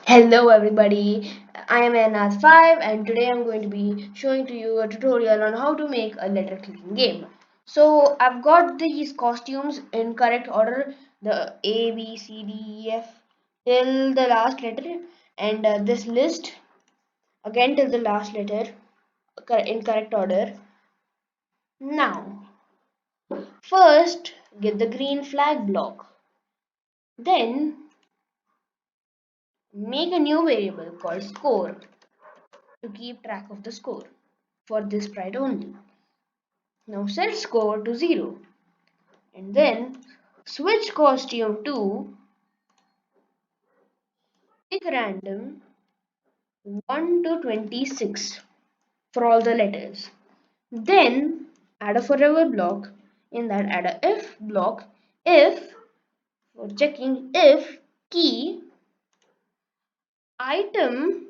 Hello everybody, I am Anath5 and today I'm going to be showing to you a tutorial on how to make a letter clicking game. So I've got these costumes in correct order, the A, B, C, D, E, F till the last letter, and this list again till the last letter in correct order. Now first get the green flag block, then make a new variable called score to keep track of the score for this sprite only. Now set score to 0 and then switch costume to pick random 1 to 26 for all the letters. Then add a forever block. In that add a if block if for checking if key item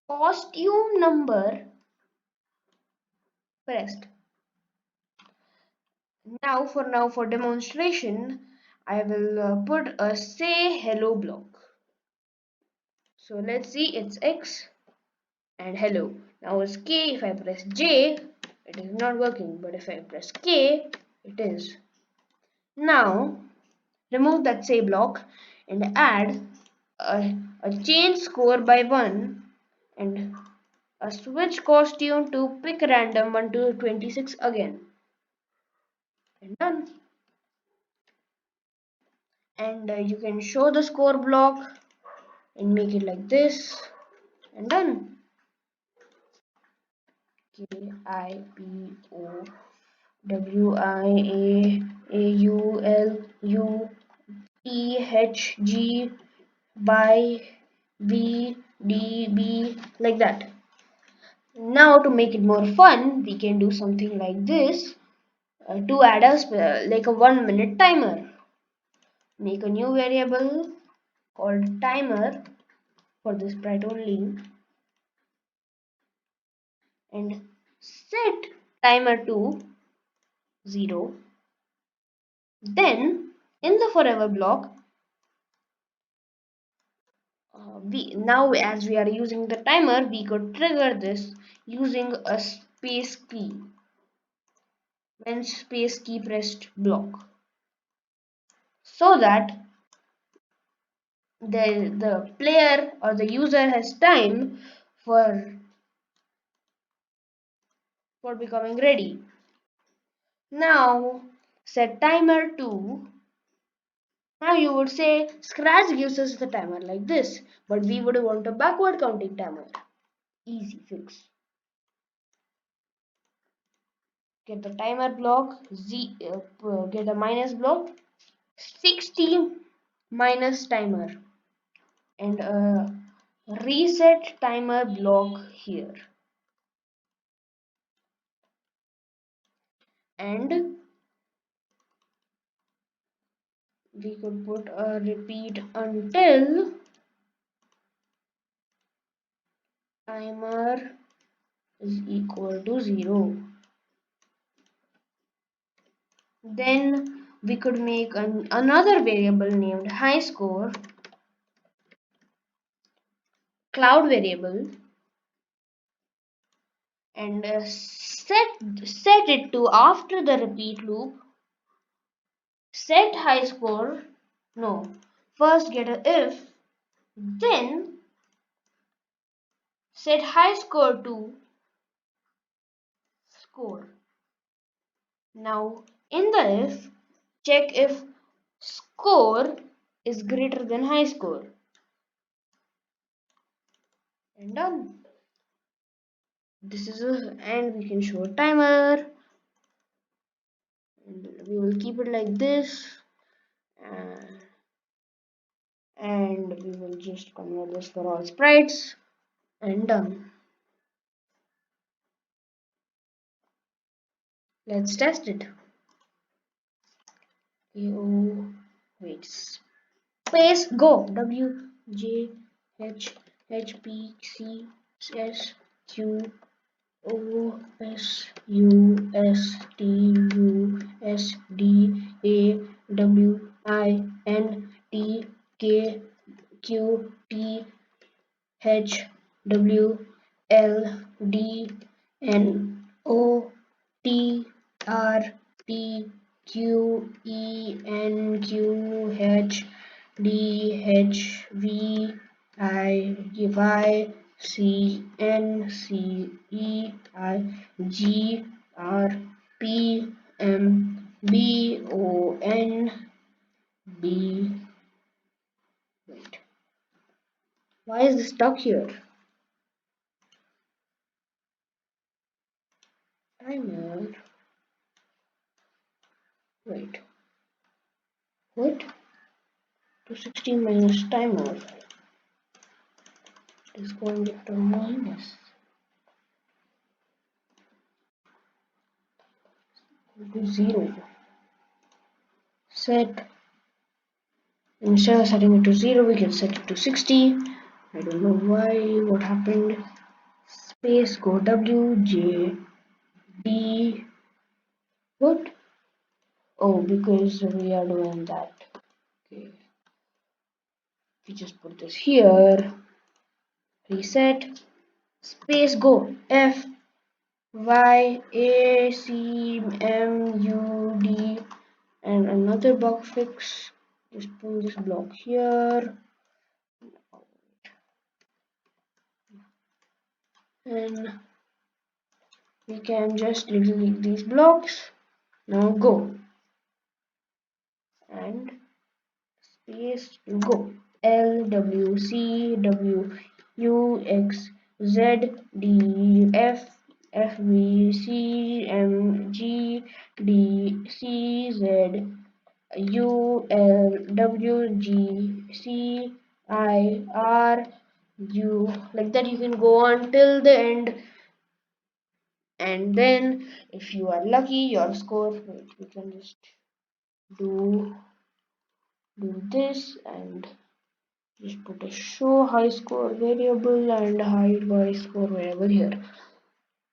costume number pressed. Now for demonstration I will put a say hello block. So let's see, it's X and hello. Now it's K. If I press J, it is not working, but if I press K, it is. Now remove that say block and add a change score by 1 and a switch costume to pick random 1 to 26 again. And done. And you can show the score block and make it like this and done. KIPOWIAAULUTHG by BDB like that. Now to make it more fun, we can do something like this to add like a 1 minute timer. Make a new variable called timer for this sprite only and set timer to 0. Then in the forever block, now as we are using the timer, we could trigger this using a space key when space key pressed block, so that the player or the user has time for becoming ready. Now set timer to, now you would say Scratch gives us the timer like this, but we would want a backward counting timer. Easy fix. Get the timer block, get a minus block, 60 minus timer, and a reset timer block here. And we could put a repeat until timer is equal to 0. Then we could make another variable named high score, cloud variable, and set it to, after the repeat loop, set high score, no, first get a if, then set high score to score. Now in the if, check if score is greater than high score and done. This is and we can show a timer and we will keep it like this, uh, and we will just convert this for all sprites and done. Let's test it. Oh, wait, space go, W J H H P C S Q O S U S T U S D A W I N T K Q T H W L D N O T R P Q E N Q H D H V I Y C N C E I G R P M B O N B. Wait, why is this stuck here? Timer. Wait, what? 260 minus timer is going to minus to 0. Set, instead of setting it to 0, we can set it to 60. I don't know why, what happened. Space, go W, J, D. What? Oh, because we are doing that. Okay. We just put this here. Reset. Space, go. F, Y, A, C, M, U, D. And another bug fix. Just pull this block here. And we can just delete these blocks. Now go. And space go. L W C W U X Z D F F V C M G D C Z U L W G C I R U, like that. You can go on till the end, and then if you are lucky, your score. Wait, we can just do this and just put a show high score variable and hide my score variable here.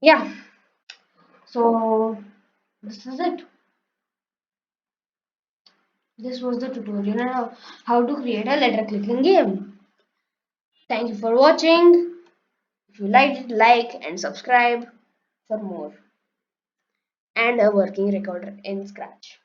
Yeah, so this is it. This was the tutorial on how to create a letter clicking game. Thank you for watching. If you liked it, like and subscribe for more, and a working recorder in Scratch.